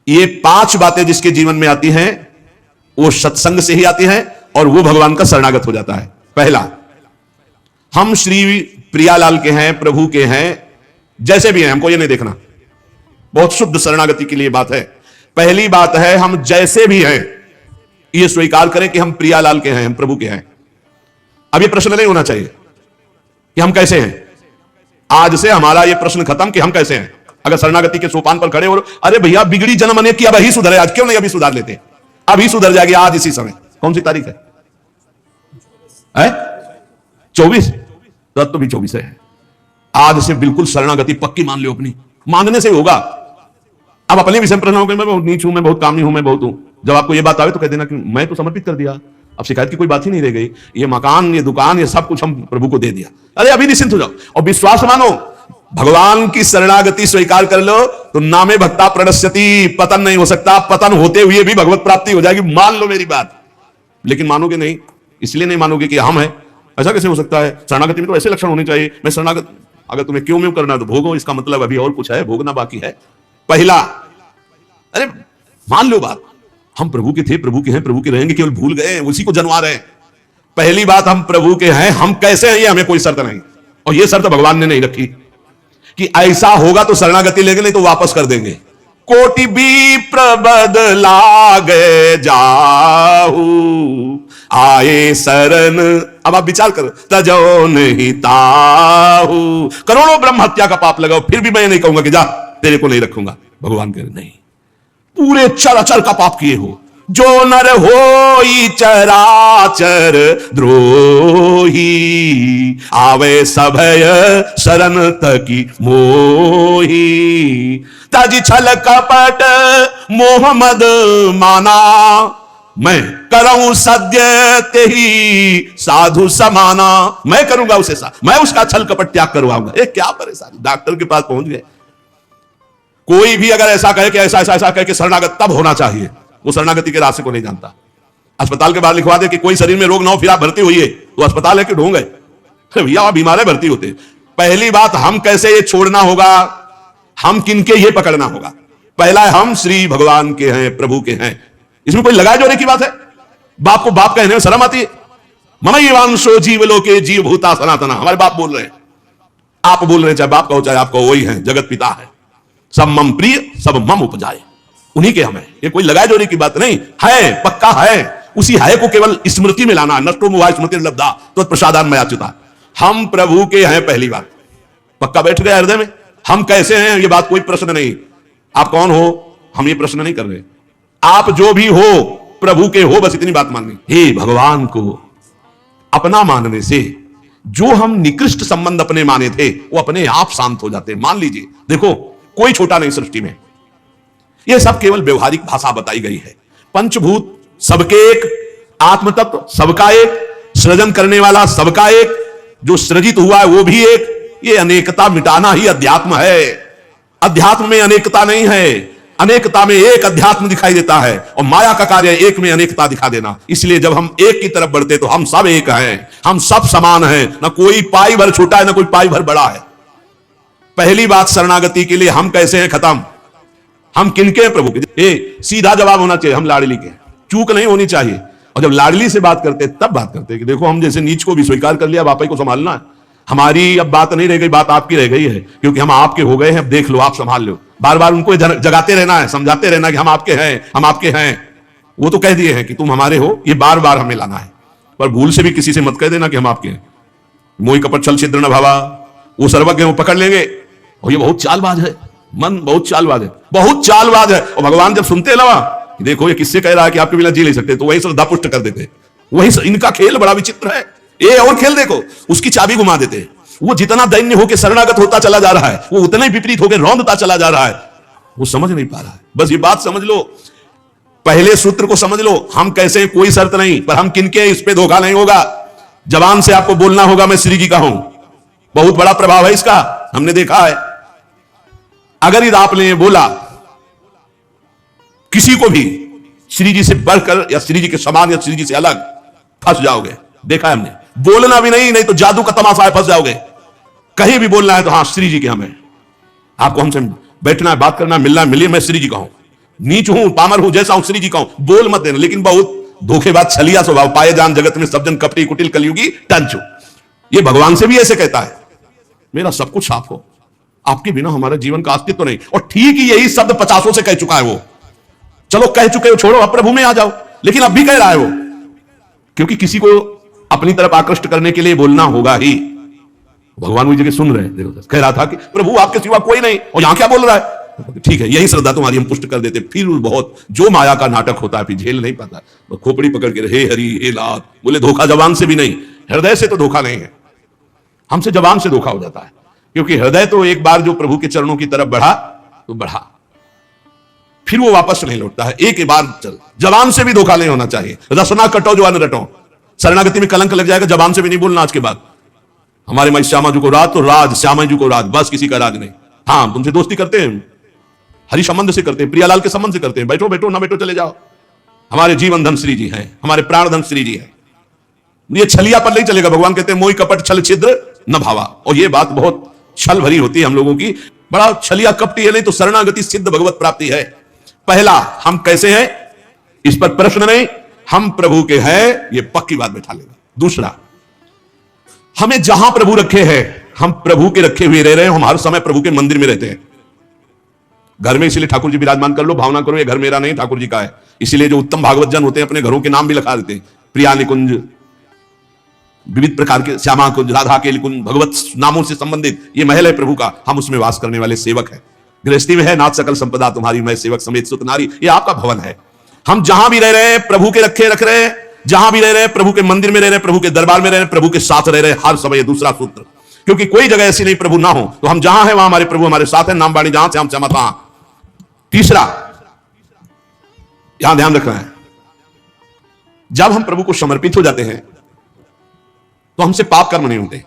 ये 5 बातें जिसके जीवन में आती हैं वो सत्संग से ही आती हैं और वो भगवान का शरणागत हो जाता है। पहला, हम श्री प्रियालाल के हैं, प्रभु के हैं, जैसे भी हैं, हमको ये नहीं देखना। बहुत शुद्ध शरणागति के लिए बात है। पहली बात है, हम जैसे भी हैं ये स्वीकार करें कि हम प्रियालाल के हैं, हम प्रभु के हैं। अब ये प्रश्न नहीं होना चाहिए कि हम कैसे हैं। आज से हमारा ये प्रश्न खत्म कि हम कैसे हैं। अगर शरणागति के सोपान पर खड़े हो, अरे भैया बिगड़ी जन्म अनेक की, अब ही सुधरे, आज क्यों नहीं अभी सुधार लेते? अभी सुधर जाएगी आज इसी समय। कौन सी तारीख है? 24। तो भी 24 है। आज से बिल्कुल शरणागति पक्की मान लो अपनी, मानने से होगा। अब अपने विषय प्रश्न हो, मैं बहुत नीच हूं, मैं बहुत कामनी हूं, मैं बहुत हूं। जब आपको ये बात आवे तो कह देना कि मैं तो समर्पित कर दिया, अब शिकायत की कोई बात ही नहीं रह गई। ये मकान, ये दुकान, ये सब कुछ हम प्रभु को दे दिया। अरे अभी निश्चिंत हो जाओ और विश्वास मानो, भगवान की शरणागति स्वीकार कर लो तो नामे भक्ता प्रणश्यति, पतन नहीं हो सकता। पतन होते हुए भी भगवत प्राप्ति हो जाएगी, मान लो मेरी बात। लेकिन मानोगे नहीं, इसलिए नहीं मानोगे कि हम हैं। ऐसा कैसे हो सकता है? शरणागति में तो ऐसे लक्षण होने चाहिए। मैं शरणागत, अगर तुम्हें क्यों में करना है तो भोगो, इसका मतलब अभी और कुछ है, भोगना बाकी है। पहला, अरे मान लो बात, हम प्रभु के थे, प्रभु के हैं, प्रभु के रहेंगे, केवल भूल गए, उसी को जनवा रहे हैं। पहली बात, हम प्रभु के हैं, हम कैसे हैं ये हमें कोई शर्त नहीं, और ये शर्त भगवान ने नहीं रखी कि ऐसा होगा तो शरणागति लेंगे, नहीं तो वापस कर देंगे। कोटि भी प्रबदला गए जाहू, आए शरण, अब आप विचार करो, तजो नहीं ताहू। करोड़ों ब्रह्म हत्या का पाप लगाओ, फिर भी मैं नहीं कहूंगा कि जा तेरे को नहीं रखूंगा। भगवान कह रहे नहीं, पूरे चराचर का पाप किए हो, जो नर होई चराचर द्रोही, आवे सभय शरण तकी मोही। तज छल कपट मोह मद माना, मैं करूं सद्य तेही साधु समाना। मैं करूंगा उसे मैं उसका छल कपट त्याग करवाऊंगा। क्या परेशानी, डॉक्टर के पास पहुंच गए। कोई भी अगर ऐसा कहे कि ऐसा ऐसा ऐसा कहे कि शरणागत तब होना चाहिए, वो शरणागति के रास्ते को नहीं जानता। अस्पताल के बाहर लिखवा दे कि कोई शरीर में रोग ना हो, फिर आप भर्ती हुई है, तो अस्पताल है कि ढोंग है? भैया आप बीमार है, भर्ती होते। पहली बात, हम कैसे ये छोड़ना होगा, हम किनके ये पकड़ना होगा। पहला है, हम श्री भगवान के हैं, प्रभु के हैं। इसमें कोई लगाए जोड़े की बात है? बाप को बाप कहने में शर्म आती है? ममई वांशो जीव लोके जीव भूता सनातना, हमारे बाप बोल रहे हैं, आप बोल रहे हैं, चाहे बाप कहो चाहे आप कहो, वही है, जगत पिता है। सब मम प्रिय, सब मम उपजाए, उन्हीं के हमें। ये कोई लगाए जोड़े की बात नहीं है, पक्का है। उसी है को केवल स्मृति में लाना। नष्टो मुवा स्मृति लब्धा तो प्रसादान में आचुता। हम प्रभु के हैं, पहली बात पक्का बैठ गया हृदय में। हम कैसे हैं ये बात कोई प्रश्न नहीं। आप कौन हो, हम ये प्रश्न नहीं कर रहे। आप जो भी हो प्रभु के हो, बस इतनी बात माननी। हे भगवान को अपना मानने से जो हम निकृष्ट संबंध अपने माने थे वो अपने आप शांत हो जाते। मान लीजिए, देखो कोई छोटा नहीं सृष्टि में, यह सब केवल व्यवहारिक भाषा बताई गई है। पंचभूत सबके एक, आत्म तत्व सबका एक, सृजन करने वाला सबका एक, जो सृजित हुआ है वो भी एक। ये अनेकता मिटाना ही अध्यात्म है। अध्यात्म में अनेकता नहीं है, अनेकता में एक अध्यात्म दिखाई देता है, और माया का कार्य एक में अनेकता दिखा देना। इसलिए जब हम एक की तरफ बढ़ते तो हम सब एक हैं, हम सब समान हैं, ना कोई पाई भर छोटा है ना कोई पाई भर बड़ा है। पहली बात, शरणागति के लिए हम कैसे हैं, खत्म। हम किनके हैं, प्रभु के। सीधा जवाब होना चाहिए, हम लाडली के। चूक नहीं होनी चाहिए। और जब लाडली से बात करते तब बात करते कि देखो हम जैसे नीच को भी स्वीकार कर लिया, अब आप ही को संभालना है। हमारी अब बात नहीं रह गई, बात आपकी रह गई है, क्योंकि हम आपके हो गए हैं। अब देख लो, आप संभाल लो। बार बार उनको जगाते रहना है, समझाते रहना कि हम आपके हैं, हम आपके हैं। वो तो कह दिए हैं कि तुम हमारे हो, ये बार बार हमें लाना है। पर भूल से भी किसी से मत कह देना कि हम आपके हैं। मोहि कपट छल छिद्र न भावा, वो सर्वज्ञ वो पकड़ लेंगे। और ये बहुत चालबाज है, मन बहुत चालबाज है, बहुत चालबाज है। और भगवान जब सुनते लवा, देखो ये किससे कह रहा है कि आपके बिना जी नहीं सकते, तो वही श्रद्धा पुष्ट कर देते। वही इनका खेल बड़ा विचित्र है। ये और खेल देखो, उसकी चाबी घुमा देते। वो जितना दैन्य होकर शरणागत होता चला जा रहा है, वो उतना ही विपरीत होकर रौंदता चला जा रहा है। वो समझ नहीं पा रहा है। बस ये बात समझ लो, पहले सूत्र को समझ लो। हम कैसे हैं कोई शर्त नहीं, पर हम किनके हैं इस पे धोखा नहीं होगा। जबान से आपको बोलना होगा मैं श्री जी का हूं, बहुत बड़ा प्रभाव है इसका, हमने देखा है। अगर यदि आपने बोला किसी को भी श्री जी से बढ़कर या श्री जी के समान या श्री जी से अलग, फंस जाओगे। देखा है हमने। बोलना भी नहीं, नहीं तो जादू का तमाशा है, फंस जाओगे। कहीं भी बोलना है तो हाँ श्री जी के हमें, आपको हमसे बैठना है, बात करना है, मिलना है, मिलिए, मैं श्री जी का हूं। नीच हूं, पामर हूं, जैसा हूं श्री जी का हूं, बोल मत देना। लेकिन बहुत धोखेबाज, छलिया स्वभाव, पाए जान जगत में सब जन कपटी कुटिल कलयुगी टंचू। ये भगवान से भी ऐसे कहता है, मेरा सब कुछ साफ हो, आपके बिना हमारे जीवन का अस्तित्व नहीं। और ठीक ही यही शब्द 50 से कह चुका है वो। चलो कह चुके हो, छोड़ो, अब प्रभु में आ जाओ। लेकिन अब भी कह रहा है वो, क्योंकि किसी को अपनी तरफ आकृष्ट करने के लिए बोलना होगा ही। भगवान वही जगह सुन रहे हैं, देखो कह रहा था कि प्रभु आपके सिवा कोई नहीं, और यहां क्या बोल रहा है? ठीक है, यही श्रद्धा तुम्हारी हम पुष्ट कर देते। फिर बहुत जो माया का नाटक होता है, फिर झेल नहीं पाता, खोपड़ी पकड़ के हे हरि हे लाल बोले। धोखा जबान से भी नहीं, हृदय से तो धोखा नहीं है, हमसे जबान से धोखा हो जाता है। क्योंकि हृदय तो एक बार जो प्रभु के चरणों की तरफ बढ़ा तो बढ़ा, फिर वो वापस नहीं लौटता है। एक बार चल, जबान से भी धोखा नहीं होना चाहिए। रसना कटो जो अन रटो, शरणागति में कलंक लग जाएगा। जबान से भी नहीं बोलना आज के बाद, हमारे माई श्यामा जी को राज तो राज, श्यामा जी को राज, बस किसी का राज नहीं। हाँ, तुमसे दोस्ती करते हैं, हरि संबंध से करते हैं, प्रियालाल के संबंध से करते हैं, बैठो बैठो, ना बैठो चले जाओ। हमारे जीवन धन श्री जी हैं, हमारे प्राण धन श्री जी हैं। ये छलिया पर नहीं चलेगा। भगवान कहते हैं मोहि कपट छल छिद्र न भावा। और ये बात बहुत छल भरी होती है हम लोगों की, बड़ा छलिया कपटी है। नहीं तो शरणागति सिद्ध भगवत प्राप्ति है। पहला, हम कैसे हैं इस पर प्रश्न नहीं, हम प्रभु के हैं ये पक्की बात बैठा लेगा। दूसरा, हमें जहां प्रभु रखे हैं हम प्रभु के रखे हुए रह रहे हैं। हम हर समय प्रभु के मंदिर में रहते हैं, घर में, इसीलिए ठाकुर जी विराजमान कर लो, भावना करो ये घर मेरा नहीं ठाकुर जी का है। इसीलिए जो उत्तम भागवत जन होते हैं अपने घरों के नाम भी लिखा देते हैं, प्रिया निकुंज, विविध प्रकार के श्यामा कुंज, राधा के निकुंज, भगवत नामों से संबंधित ये महल है प्रभु का, हम उसमें वास करने वाले सेवक हैं। गृहस्थी में है नाथ सकल संपदा तुम्हारी, मैं सेवक समेत सुत नारी, ये आपका भवन है। हम जहां भी रह रहे हैं प्रभु के रखे रख रहे हैं, जहां भी रह रहे हैं प्रभु के मंदिर में रह रहे हैं, प्रभु के दरबार में रह रहे हैं, प्रभु के साथ रह रहे हैं हर समय। दूसरा सूत्र, क्योंकि कोई जगह ऐसी नहीं प्रभु ना हो, तो हम जहां हैं वहां हमारे प्रभु हमारे साथ है। नाम बाणी जहां से हम सहमत वहां। तीसरा, यहां ध्यान रखना है, जब हम प्रभु को समर्पित हो जाते हैं तो हमसे पाप कर्म नहीं होते।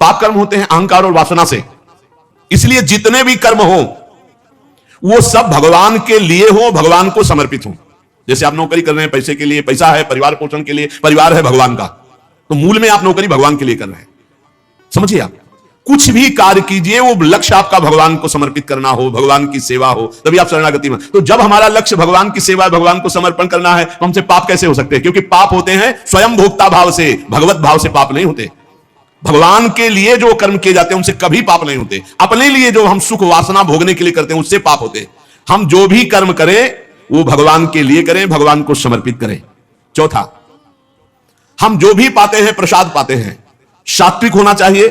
पाप कर्म होते हैं अहंकार और वासना से। इसलिए जितने भी कर्म हो वो सब भगवान के लिए हो, भगवान को समर्पित हो। जैसे आप नौकरी कर रहे हैं पैसे के लिए, पैसा है परिवार पोषण के लिए, परिवार है भगवान का, तो मूल में आप नौकरी भगवान के लिए कर रहे हैं। समझिए, आप कुछ भी कार्य कीजिए वो लक्ष्य आपका भगवान को समर्पित करना हो, भगवान की सेवा हो, तभी आप शरणागति में। तो जब हमारा लक्ष्य भगवान की सेवा, भगवान को समर्पण करना है, तो हमसे पाप कैसे हो सकते हैं? क्योंकि पाप होते हैं स्वयं भोक्ता भाव से, भगवत भाव से पाप नहीं होते। भगवान के लिए जो कर्म किए जाते हैं उनसे कभी पाप नहीं होते। अपने लिए जो हम सुख वासना भोगने के लिए करते हैं उससे पाप होते। हम जो भी कर्म करें वो भगवान के लिए करें, भगवान को समर्पित करें। चौथा, हम जो भी पाते हैं प्रसाद पाते हैं, सात्विक होना चाहिए,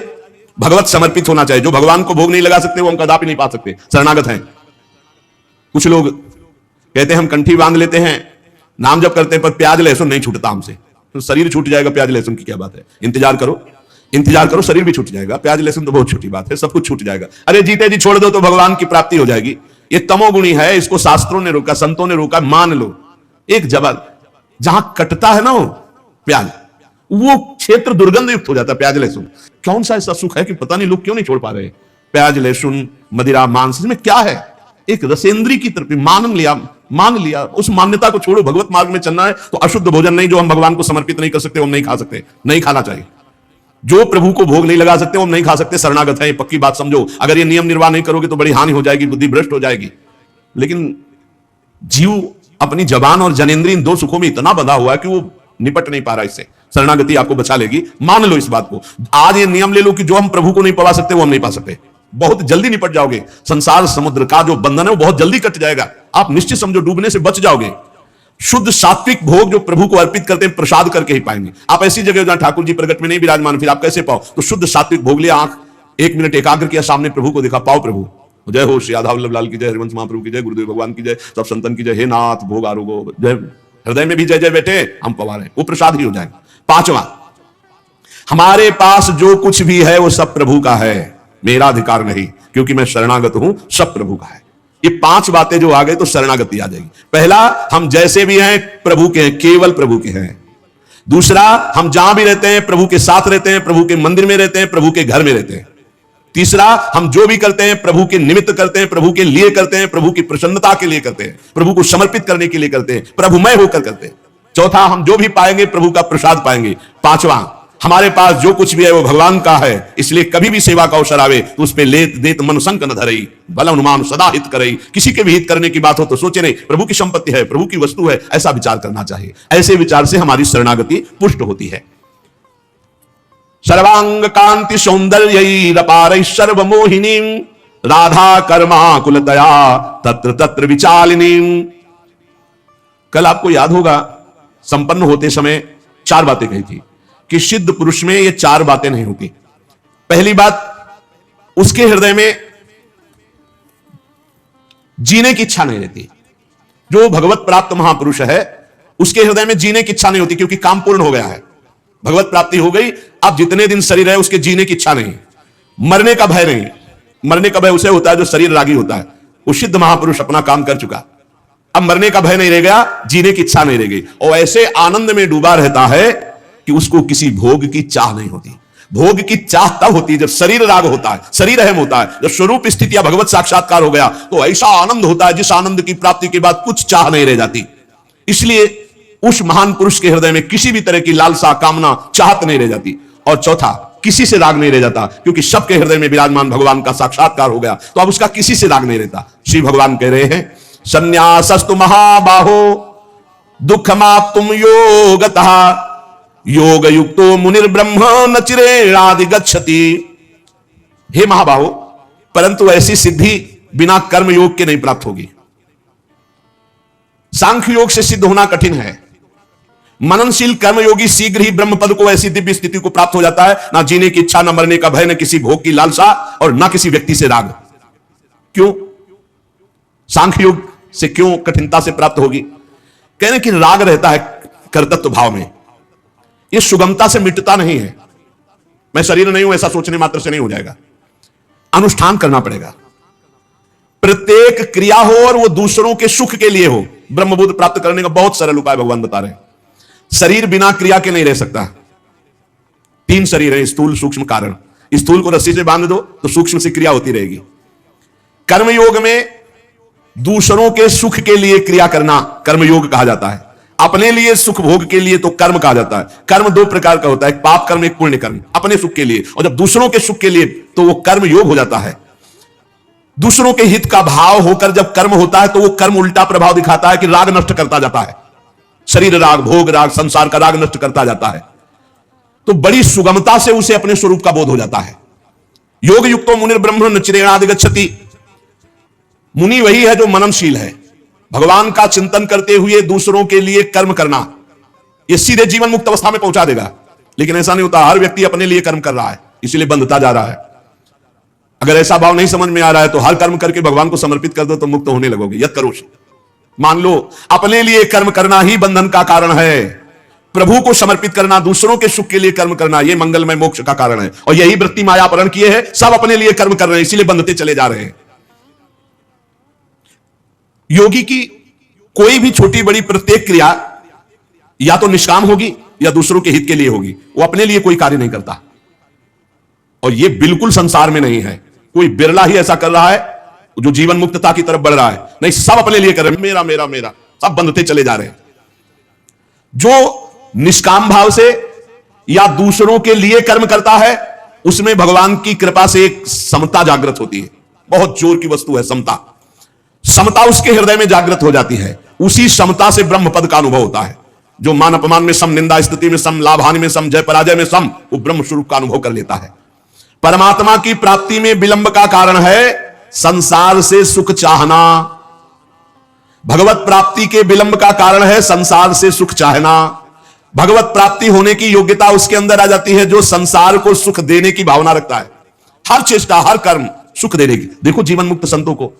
भगवत समर्पित होना चाहिए। जो भगवान को भोग नहीं लगा सकते वो हम कदापि नहीं पा सकते, शरणागत हैं। कुछ लोग कहते हैं हम कंठी बांध लेते हैं, नाम जप करते हैं, पर प्याज लहसुन नहीं छूटता हमसे। तो शरीर छूट जाएगा, प्याज लहसुन की क्या बात है? इंतजार करो, इंतजार करो, शरीर भी छूट जाएगा। प्याज लहसुन तो बहुत छोटी बात है, सब कुछ छूट जाएगा। अरे जीते जी छोड़ दो तो भगवान की प्राप्ति हो जाएगी। ये तमोगुणी है, इसको शास्त्रों ने रोका, संतों ने रोका, मान लो। एक जबल जहां कटता है ना वो प्याज, वो क्षेत्र दुर्गंध युक्त हो जाता है। प्याज लहसुन कौन सा ऐसा सुख है कि पता नहीं लोग क्यों नहीं छोड़ पा रहे? प्याज लहसुन मदिरा मांस में क्या है? एक रसेंद्री की तरफ मान लिया, उस मान्यता को छोड़ो। भगवत मार्ग में चलना है तो अशुद्ध भोजन नहीं, जो हम भगवान को समर्पित नहीं कर सकते वो हम नहीं खा सकते, नहीं खाना चाहिए। जो प्रभु को भोग नहीं लगा सकते वो हम नहीं खा सकते, शरणागत है, ये पक्की बात समझो। अगर ये नियम निर्वाह नहीं करोगे तो बड़ी हानि हो जाएगी, बुद्धि भ्रष्ट हो जाएगी। लेकिन जीव अपनी जबान और जनेंद्रिय इन दो सुखों में इतना बंधा हुआ है कि वो निपट नहीं पा रहा इससे। शरणागति आपको बचा लेगी, मान लो इस बात को। आज ये नियम ले लो कि जो हम प्रभु को नहीं पा सकते वो हम नहीं पा सकते, बहुत जल्दी निपट जाओगे। संसार समुद्र का जो बंधन है वो बहुत जल्दी कट जाएगा, आप निश्चित समझो डूबने से बच जाओगे। शुद्ध सात्विक भोग जो प्रभु को अर्पित करते हैं प्रसाद करके ही पाएंगे। आप ऐसी जगह जहां ठाकुर जी प्रगट में नहीं विराजमान, फिर आप कैसे पाओ? तो शुद्ध सात्विक भोग लिया, आंख 1 मिनट एकाग्र किया, सामने प्रभु को देखा, पाओ प्रभु। जय हो श्री राधा वल्लभ लाल की जय, हरिवंश महाप्रभु की जय, गुरुदेव भगवान की जय, सब संतन की जय, हे नाथ भोग आरोगो जय। हृदय में भी जय जय बैठे, हम पवा रहे, वो प्रसाद ही हो जाएगा। पांचवा, हमारे पास जो कुछ भी है वो सब प्रभु का है, मेरा अधिकार नहीं, क्योंकि मैं शरणागत हूं, सब प्रभु का है। ये 5 बातें जो आ गई तो शरणागति आ जाएगी। पहला, हम जैसे भी हैं प्रभु के हैं, केवल प्रभु के हैं। दूसरा, हम जहां भी रहते हैं प्रभु के साथ रहते हैं, प्रभु के मंदिर में रहते हैं, प्रभु के घर में रहते हैं। तीसरा, हम जो भी करते हैं प्रभु के निमित्त करते हैं, प्रभु के लिए करते हैं, प्रभु की प्रसन्नता के लिए करते हैं, प्रभु को समर्पित करने के लिए करते हैं, प्रभुमय होकर करते हैं। चौथा, हम जो भी पाएंगे प्रभु का प्रसाद पाएंगे। पांचवा, हमारे पास जो कुछ भी है वो भगवान का है, इसलिए कभी भी सेवा का अवसर आवे तो उस पे लेत देत मन संक न धरई, बल अनुमान सदा हित करई। किसी के भी हित करने की बात हो तो सोचे नहीं, प्रभु की संपत्ति है, प्रभु की वस्तु है, ऐसा विचार करना चाहिए। ऐसे विचार से हमारी शरणागति पुष्ट होती है। सर्वांग कांति सौंदर्य सर्वमोहिनी राधा कर्मा कुलतया तत्र तत्र विचालिनी। कल आपको याद होगा संपन्न होते समय 4 बातें कही थी कि सिद्ध पुरुष में ये 4 बातें नहीं होती। पहली बात, उसके हृदय में जीने की इच्छा नहीं रहती। जो भगवत प्राप्त महापुरुष है उसके हृदय में जीने की इच्छा नहीं होती, क्योंकि काम पूर्ण हो गया है, भगवत प्राप्ति हो गई। अब जितने दिन शरीर है उसके जीने की इच्छा नहीं, मरने का भय नहीं। मरने का भय उसे होता है जो शरीर रागी होता है। वो सिद्ध महापुरुष अपना काम कर चुका, अब मरने का भय नहीं रह गया, जीने की इच्छा नहीं रह गई, और ऐसे आनंद में डूबा रहता है कि उसको किसी भोग की चाह नहीं होती। भोग की चाह तब होती है जब शरीर राग होता है, शरीर अहम होता है। जब स्वरूप स्थिति या भगवत साक्षात्कार हो गया तो ऐसा आनंद होता है जिस आनंद की प्राप्ति के बाद कुछ चाह नहीं रह जाती। इसलिए उस महान पुरुष के हृदय में किसी भी तरह की लालसा, कामना, चाहत नहीं रह जाती। और चौथा, किसी से राग नहीं रह जाता, क्योंकि सबके हृदय में विराजमान भगवान का साक्षात्कार हो गया तो अब उसका किसी से राग नहीं रहता। श्री भगवान कह रहे हैं, संन्यासस्तु महाबाहो दुःखमाप्तुम योगतः योग युक्तो मुनिर्ब्रह्म न चिरेणादि गच्छति। हे महाबाहो, परंतु ऐसी सिद्धि बिना कर्म योग के नहीं प्राप्त होगी। सांख्य योग से सिद्ध होना कठिन है। मननशील कर्मयोगी शीघ्र ही ब्रह्म पद को, ऐसी दिव्य स्थिति को प्राप्त हो जाता है। ना जीने की इच्छा, ना मरने का भय, न किसी भोग की लालसा, और ना किसी व्यक्ति से राग। क्यों सांख्य योग से क्यों कठिनता से प्राप्त होगी? कहने कि राग रहता है कर्तृत्व भाव में, यह सुगमता से मिटता नहीं है। मैं शरीर नहीं हूं ऐसा सोचने मात्र से नहीं हो जाएगा, अनुष्ठान करना पड़ेगा। प्रत्येक क्रिया हो और वो दूसरों के सुख के लिए हो। ब्रह्मबोध प्राप्त करने का बहुत सरल उपाय भगवान बता रहे हैं। शरीर बिना क्रिया के नहीं रह सकता। 3 शरीर है, स्थूल सूक्ष्म कारण। स्थूल को रस्सी से बांध दो तो सूक्ष्म से क्रिया होती रहेगी। कर्मयोग में दूसरों के सुख के लिए क्रिया करना कर्मयोग कहा जाता है। अपने लिए सुख भोग के लिए तो कर्म कहा जाता है। कर्म 2 प्रकार का होता है, एक पाप कर्म, एक पुण्य कर्म। अपने सुख के लिए, और जब दूसरों के सुख के लिए तो वो कर्म योग हो जाता है। दूसरों के हित का भाव होकर जब कर्म होता है तो वो कर्म उल्टा प्रभाव दिखाता है कि राग नष्ट करता जाता है। शरीर राग, भोग राग, संसार का राग नष्ट करता जाता है। तो बड़ी सुगमता से उसे अपने स्वरूप का बोध हो जाता है। योग युक्तो मुनिर्ब्रह्म न चिरेणादि गच्छति। मुनि वही है जो मननशील है, भगवान का चिंतन करते हुए दूसरों के लिए कर्म करना, यह सीधे जीवन मुक्त अवस्था में पहुंचा देगा। लेकिन ऐसा नहीं होता, हर व्यक्ति अपने लिए कर्म कर रहा है, इसलिए बंधता जा रहा है। अगर ऐसा भाव नहीं समझ में आ रहा है तो हर कर्म करके भगवान को समर्पित कर दो तो मुक्त होने लगोगे। यत् करोषि, मान लो अपने लिए कर्म करना ही बंधन का कारण है। प्रभु को समर्पित करना, दूसरों के सुख के लिए कर्म करना, यह मंगलमय मोक्ष का कारण है। और यही वृत्ति माया अपहरण किए है, सब अपने लिए कर्म कर रहे हैं, इसीलिए बंधते चले जा रहे हैं। योगी की कोई भी छोटी बड़ी प्रत्येक क्रिया या तो निष्काम होगी या दूसरों के हित के लिए होगी। वो अपने लिए कोई कार्य नहीं करता, और यह बिल्कुल संसार में नहीं है। कोई बिरला ही ऐसा कर रहा है जो जीवन मुक्तता की तरफ बढ़ रहा है। नहीं, सब अपने लिए कर रहे हैं, मेरा मेरा मेरा, सब बंधते चले जा रहे हैं। जो निष्काम भाव से या दूसरों के लिए कर्म करता है उसमें भगवान की कृपा से एक समता जागृत होती है। बहुत जोर की वस्तु है समता। समता उसके हृदय में जागृत हो जाती है। उसी समता से ब्रह्म पद का अनुभव होता है। जो मान अपमान में सम, निंदा स्थिति में सम, लाभ हानि में सम, जय पराजय में सम, वो ब्रह्म स्वरूप का अनुभव कर लेता है। परमात्मा की प्राप्ति में विलंब का कारण है संसार से सुख चाहना। भगवत प्राप्ति के विलंब का कारण है संसार से सुख चाहना। भगवत प्राप्ति होने की योग्यता उसके अंदर आ जाती है जो संसार को सुख देने की भावना रखता है। हर चेष्टा, हर कर्म सुख देने की। देखो जीवन मुक्त संतों को,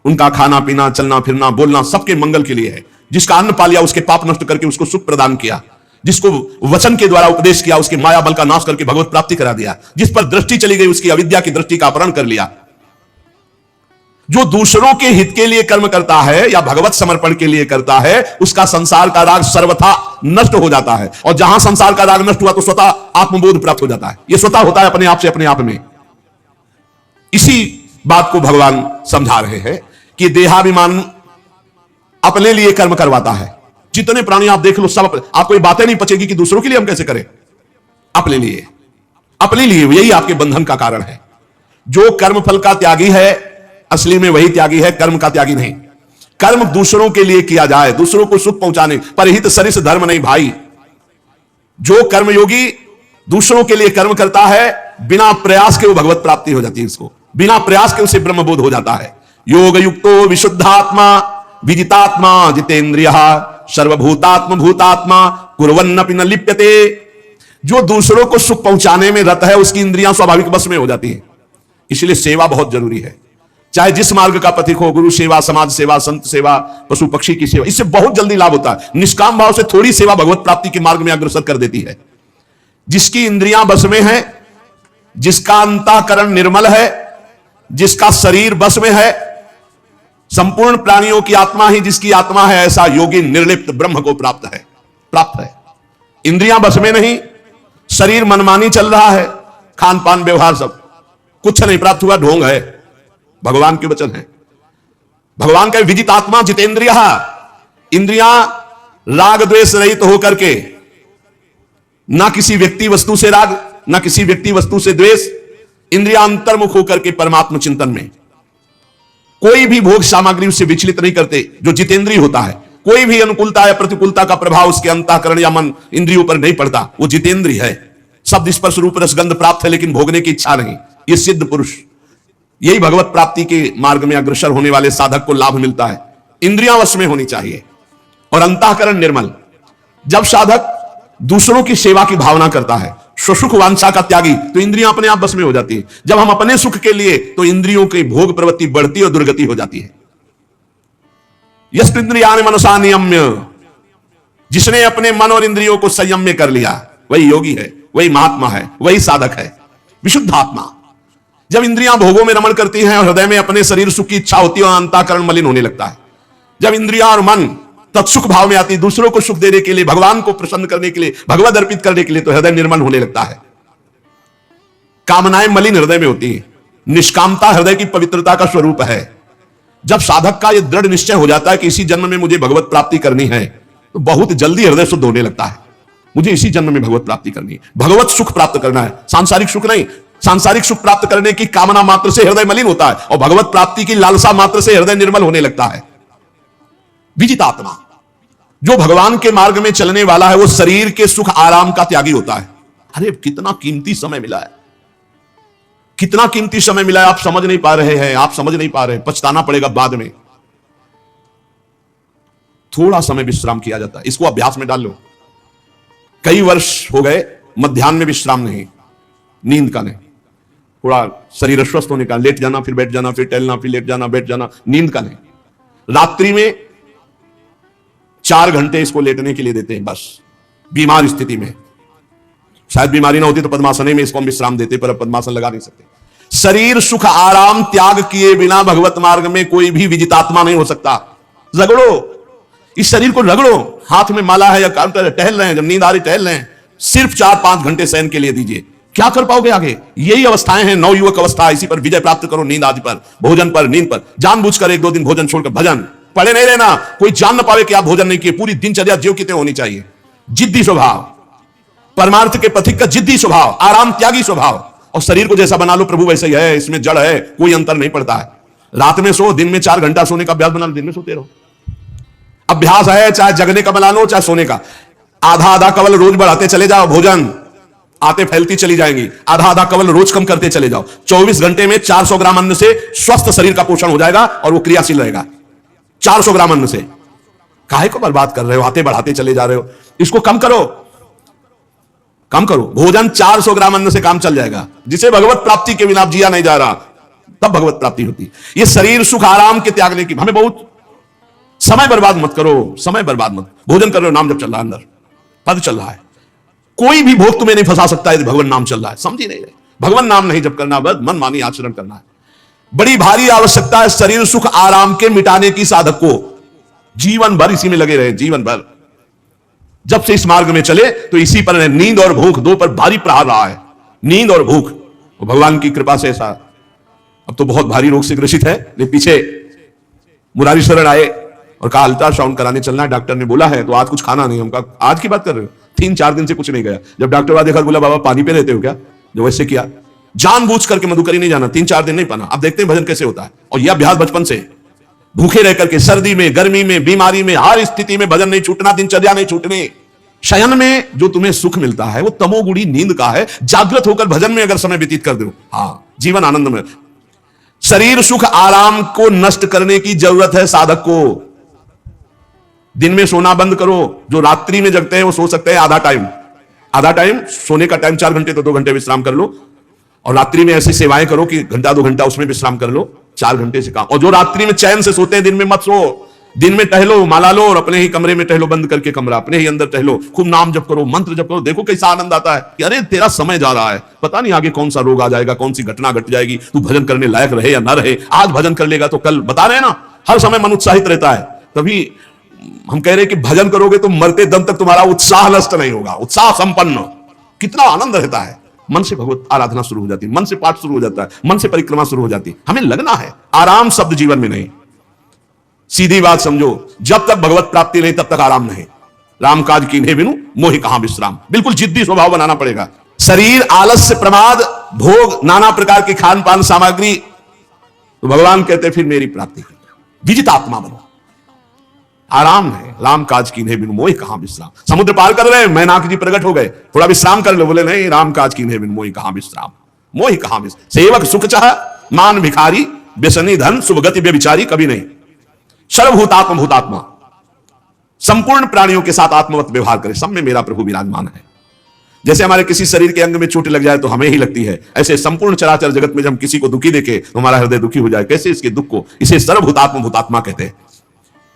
उनका खाना पीना, चलना फिरना, बोलना सबके मंगल के लिए है। जिसका अन्न पा लिया उसके पाप नष्ट करके उसको सुख प्रदान किया, जिसको वचन के द्वारा उपदेश किया उसके माया बल का नाश करके भगवत प्राप्ति करा दिया, जिस पर दृष्टि चली गई उसकी अविद्या की दृष्टि का अपहरण कर लिया। जो दूसरों के हित के लिए कर्म करता है या भगवत समर्पण के लिए करता है उसका संसार का राग सर्वथा नष्ट हो जाता है। और जहां संसार का राग नष्ट हुआ तो स्वतः आत्मबोध प्राप्त हो जाता है। यह स्वतः होता है अपने आप से, अपने आप में। इसी बात को भगवान समझा रहे हैं कि देहाभिमान अपने लिए कर्म करवाता है। जितने प्राणी आप देख लो सब आपको ये बातें नहीं पचेगी कि दूसरों के लिए हम कैसे करें। अपने लिए, अपने लिए, यही आपके बंधन का कारण है। जो कर्म फल का त्यागी है असली में वही त्यागी है, कर्म का त्यागी नहीं। कर्म दूसरों के लिए किया जाए, दूसरों को सुख पहुंचाने, परहित सरिस धर्म नहीं भाई। जो कर्मयोगी दूसरों के लिए कर्म करता है बिना प्रयास के वो भगवत प्राप्ति हो जाती है, उसको बिना प्रयास के उसे ब्रह्मबोध हो जाता है। योग युक्तो विशुद्धात्मा विजितात्मा जितेंद्रिय सर्वभूतात्म भूतात्मा कुर्वन्नपि न लिप्यते। जो दूसरों को सुख पहुंचाने में रत है उसकी इंद्रियां स्वाभाविक बस में हो जाती है। इसलिए सेवा बहुत जरूरी है, चाहे जिस मार्ग का पथिक हो, गुरु सेवा, समाज सेवा, संत सेवा, पशु पक्षी की सेवा, इससे बहुत जल्दी लाभ होता है। निष्काम भाव से थोड़ी सेवा भगवत प्राप्ति के मार्ग में अग्रसर कर देती है। जिसकी इंद्रियां बस में है, जिसका अंतःकरण निर्मल है, जिसका शरीर बस में है, संपूर्ण प्राणियों की आत्मा ही जिसकी आत्मा है, ऐसा योगी निर्लिप्त ब्रह्म को प्राप्त है। इंद्रियां बस में नहीं, शरीर मनमानी चल रहा है, खान पान व्यवहार सब कुछ नहीं प्राप्त हुआ, ढोंग है। भगवान के वचन है, भगवान का विजित आत्मा जितेंद्रिय, इंद्रियां राग द्वेष रहित होकर के, ना किसी व्यक्ति वस्तु से राग, ना किसी व्यक्ति वस्तु से द्वेष, इंद्रियां अंतर्मुख होकर के परमात्मा चिंतन में, कोई भी भोग सामग्री उससे विचलित नहीं करते। जो जितेंद्रिय होता है, कोई भी अनुकूलता या प्रतिकूलता का प्रभाव उसके अंतःकरण या मन इंद्रियों पर नहीं पड़ता, वो जितेंद्रिय है। शब्द स्पर्श रूप रसगंध प्राप्त है लेकिन भोगने की इच्छा नहीं, ये सिद्ध पुरुष। यही भगवत प्राप्ति के मार्ग में अग्रसर होने वाले साधक को लाभ मिलता है। इंद्रियां वश में होनी चाहिए और अंतःकरण निर्मल। जब साधक दूसरों की सेवा की भावना करता है, स्वसुख वांछा का त्यागी, तो इंद्रियां अपने आप बस में हो जाती है। जब हम अपने सुख के लिए, तो इंद्रियों की भोग प्रवृत्ति बढ़ती और दुर्गति हो जाती है। यस्त्विन्द्रियाणि मनसा नियम्य, जिसने अपने मन और इंद्रियों को संयम में कर लिया वही योगी है, वही महात्मा है, वही साधक है, विशुद्ध आत्मा। जब इंद्रियां भोगों में रमण करती हैं और हृदय में अपने शरीर सुख की इच्छा होती है और अंतःकरण मलिन होने लगता है। जब इंद्रियां और मन तत्सुख भाव में आती, दूसरों को सुख देने के लिए, भगवान को प्रसन्न करने के लिए, भगवत अर्पित करने के लिए, तो हृदय निर्मल होने लगता है। कामनाएं मलिन हृदय में होती है। निष्कामता हृदय की पवित्रता का स्वरूप है। जब साधक का यह दृढ़ निश्चय हो जाता है कि इसी जन्म में मुझे भगवत प्राप्ति करनी है, तो बहुत जल्दी हृदय शुद्ध होने लगता है। मुझे इसी जन्म में भगवत प्राप्ति करनी है, भगवत सुख प्राप्त करना है, सांसारिक सुख नहीं। सांसारिक सुख प्राप्त करने की कामना मात्र से हृदय मलिन होता है और भगवत प्राप्ति की लालसा मात्र से हृदय निर्मल होने लगता है। विजित आत्मा, जो भगवान के मार्ग में चलने वाला है, वो शरीर के सुख आराम का त्यागी होता है। अरे कितना कीमती समय मिला है, कितना कीमती समय मिला है, आप समझ नहीं पा रहे हैं, आप समझ नहीं पा रहे, पछताना पड़ेगा बाद में। थोड़ा समय विश्राम किया जाता है, इसको अभ्यास में डाल लो। कई वर्ष हो गए मध्याह्न में विश्राम नहीं, नींद का नहीं, थोड़ा शरीर अस्वस्थ होने का, लेट जाना फिर बैठ जाना, फिर टहलना, फिर लेट जाना बैठ जाना, नींद का नहीं। रात्रि में 4 घंटे इसको लेटने के लिए देते हैं बस, बीमार स्थिति में। शायद बीमारी ना होती तो पद्मासन में इसको हम विश्राम देते, पर अब पद्मासन लगा नहीं सकते। शरीर सुख आराम त्याग किए बिना भगवत मार्ग में कोई भी विजितात्मा नहीं हो सकता। रगड़ो, इस शरीर को रगड़ो, हाथ में माला है या काम कर टहल रहे हैं, जब नींद आ रही टहल रहे हैं, सिर्फ 4-5 घंटे शयन के लिए दीजिए। क्या कर पाओगे आगे? यही अवस्थाएं हैं, नवयुवक अवस्था। इसी पर विजय प्राप्त करो, नींद आदि पर, भोजन पर, नींद पर। जानबूझकर 1-2 दिन भोजन छोड़कर भजन पड़े नहीं रहना, कोई जान न पावे कि आप भोजन नहीं किए। पूरी दिनचर्या ज्यों की त्यों होनी चाहिए। जिद्दी स्वभाव, परमार्थ के पथिक का जिद्दी स्वभाव, आराम त्यागी स्वभाव। और शरीर को जैसा बना लो प्रभु वैसे ही है, इसमें जड़ है, कोई अंतर नहीं पड़ता है। रात में सो, दिन में 4 घंटा सोने का अभ्यास बना लो, दिन में सोते रहो। अभ्यास है, चाहे जगने का बना लो चाहे सोने का। आधा कवल रोज बढ़ाते चले जाओ, भोजन आते फैलती चली जाएंगी। आधा कवल रोज कम करते चले जाओ। 24 घंटे में 400 ग्राम अन्न से स्वस्थ शरीर का पोषण हो जाएगा और वो क्रियाशील रहेगा। 400 ग्राम अन्न से काहे को बर्बाद कर रहे हो? आते बढ़ाते चले जा रहे हो, इसको कम करो, कम करो। भोजन 400 ग्राम अन्न से काम चल जाएगा। जिसे भगवत प्राप्ति के बिना जिया नहीं जा रहा, तब भगवत प्राप्ति होती। ये शरीर सुख आराम के त्यागने की, हमें बहुत समय बर्बाद मत करो, समय बर्बाद मत। भोजन कर रहे हो, नाम जब चल रहा है, अंदर पद चल रहा है, कोई भी भोग तुम्हें नहीं फंसा सकता है। भगवान नाम चल रहा है, समझ ही नहीं रहे। भगवान नाम नहीं जब करना, बस मन मानी आचरण करना है। बड़ी भारी आवश्यकता है शरीर सुख आराम के मिटाने की। साधक को जीवन भर इसी में लगे रहे, जीवन भर। जब से इस मार्ग में चले तो इसी पर नींद और भूख, 2 पर भारी प्रहार रहा है, नींद और भूख। और भगवान की कृपा से ऐसा, अब तो बहुत भारी रोग से ग्रसित है, लेकिन पीछे मुरारी शरण आए और कहा अल्ट्रासाउंड कराने चलना है, डॉक्टर ने बोला है, तो आज कुछ खाना नहीं। हम कहा आज की बात कर रहे हो? 3-4 दिन से कुछ नहीं गया। जब डॉक्टर वाला देखा बोला बाबा पानी पे रहते हो क्या, जो वैसे किया, जानबूझ करके मधुकरी नहीं जाना, 3-4 दिन नहीं पाना। अब देखते हैं भजन कैसे होता है। और यह अभ्यास बचपन से, भूखे रह करके, सर्दी में, गर्मी में, बीमारी में, हर स्थिति में भजन नहीं छूटना, दिनचर्या नहीं छूटनी। शयन में जो तुम्हें सुख मिलता है वो तमोगुणी नींद का है। जागृत होकर भजन में अगर समय व्यतीत कर दो, हाँ, जीवन आनंद में। शरीर सुख आराम को नष्ट करने की जरूरत है साधक को। दिन में सोना बंद करो। जो रात्रि में जगते हैं वो सो सकते हैं आधा टाइम, सोने का टाइम 4 घंटे तो 2 घंटे विश्राम कर लो। और रात्रि में ऐसी सेवाएं करो कि घंटा 2 घंटा उसमें विश्राम कर लो, 4 घंटे से काम। और जो रात्रि में चैन से सोते हैं दिन में मत सो। दिन में टहलो, माला लो और अपने ही कमरे में टहलो, बंद करके कमरा, अपने ही अंदर टहलो, खूब नाम जप करो, मंत्र जप करो। देखो कैसा आनंद आता है कि अरे तेरा समय जा रहा है, पता नहीं आगे कौन सा रोग आ जाएगा, कौन सी घटना घट जाएगी, तू भजन करने लायक रहे या ना रहे। आज भजन कर लेगा तो कल, बता रहे ना, हर समय मन उत्साहित रहता है। तभी हम कह रहे हैं कि भजन करोगे तो मरते दम तक तुम्हारा उत्साह नष्ट नहीं होगा, उत्साह संपन्न। कितना आनंद रहता है। मन से भगवत आराधना शुरू हो जाती है, मन से पाठ शुरू हो जाता है, मन से परिक्रमा शुरू हो जाती है। हमें लगना है। आराम शब्द जीवन में नहीं। सीधी बात समझो, जब तक भगवत प्राप्ति नहीं तब तक आराम नहीं। राम काज कीन्हे बिनु मोहि कहां विश्राम। बिल्कुल जिद्दी स्वभाव बनाना पड़ेगा। शरीर, आलस्य, प्रमाद, भोग, नाना प्रकार की खान पान सामग्री, तो भगवान कहते फिर मेरी प्राप्ति करो। विजित आत्मा बनो। आराम है। राम काज कीन्हे बिनु मोहि कहां विश्राम। समुद्र पार कर रहे हैं, मैनाक जी प्रकट हो गए, थोड़ा विश्राम कर लो। बोले नहीं, राम काज कीन्हे बिनु मोहि कहां विश्राम। मोहि कहां विश्राम। सेवक सुख चाह, मान भिखारी, व्यसनी धन, शुभगति व्यभिचारी, कभी नहीं। सर्वभूतात्म भूतात्मा, संपूर्ण प्राणियों के साथ आत्मवत व्यवहार करें। सब में मेरा प्रभु विराजमान है। जैसे हमारे किसी शरीर के अंग में चोट लग जाए तो हमें ही लगती है, ऐसे संपूर्ण चराचर जगत में जब हम किसी को दुखी देखे तो हमारा हृदय दुखी हो जाए। कैसे इसके दुख को, इसे सर्वभूतात्म भूतात्मा कहते हैं।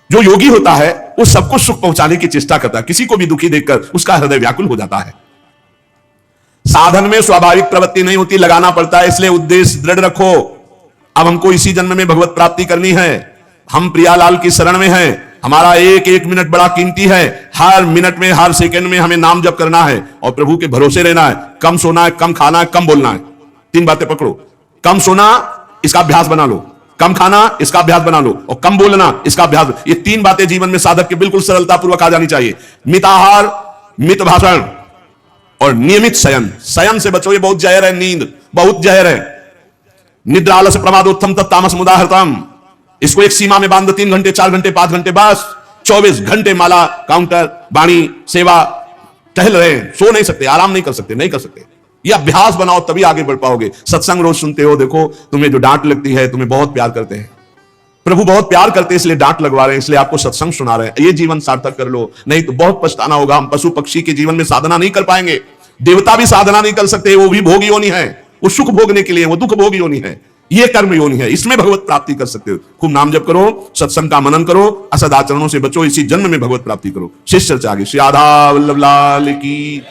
जो योगी होता है वो सबको सुख पहुंचाने की चेष्टा करता है। किसी को भी दुखी देखकर उसका हृदय व्याकुल हो जाता है। साधन में स्वाभाविक प्रवृत्ति नहीं होती, लगाना पड़ता है। इसलिए उद्देश्य दृढ़ रखो। अब हमको इसी जन्म में भगवत प्राप्ति करनी है। हम प्रियालाल की शरण में हैं। हमारा एक एक मिनट बड़ा कीमती है। हर मिनट में, हर सेकंड में हमें नाम जप करना है और प्रभु के भरोसे रहना है। कम सोना है, कम खाना है, कम बोलना है। 3 बातें पकड़ो। कम सोना, इसका अभ्यास बना लो। कम खाना, इसका अभ्यास बना लो। और कम बोलना, इसका अभ्यास। ये 3 बातें जीवन में साधक के बिल्कुल सरलतापूर्वक आ जानी चाहिए। मित आहार, मित भाषण और नियमित शयन। शयन से बचो, ये बहुत जहर है। नींद बहुत जहर है। निद्रा आलस्य प्रमादोत्थम तत्तामस मुदाहृतम। इसको एक सीमा में बांध दो। 3 घंटे, 4 घंटे, 5 घंटे, बस 24 घंटे माला, काउंटर, वाणी, सेवा, टहल रहे। सो नहीं सकते, आराम नहीं कर सकते, नहीं कर सकते। ये अभ्यास बनाओ तभी आगे बढ़ पाओगे। सत्संग रोज सुनते हो, देखो तुम्हें जो डांट लगती है, तुम्हें बहुत प्यार करते हैं, प्रभु बहुत प्यार करते हैं, इसलिए डांट लगवा रहे हैं, इसलिए आपको सत्संग सुना रहे हैं। ये जीवन सार्थक कर लो, नहीं तो बहुत पछताना होगा। हम पशु पक्षी के जीवन में साधना नहीं कर पाएंगे। देवता भी साधना नहीं कर सकते, वो भी भोग योनि है। वो सुख भोगने के लिए, वो दुख भोग योनि है। ये कर्म योनि है, इसमें भगवत प्राप्ति कर सकते हो। खूब नाम जप करो, सत्संग का मनन करो, असदाचरणों से बचो, इसी जन्म में भगवत प्राप्ति करो। शिष्य चर्चा आगे। श्री राधा वल्लभ लाल की।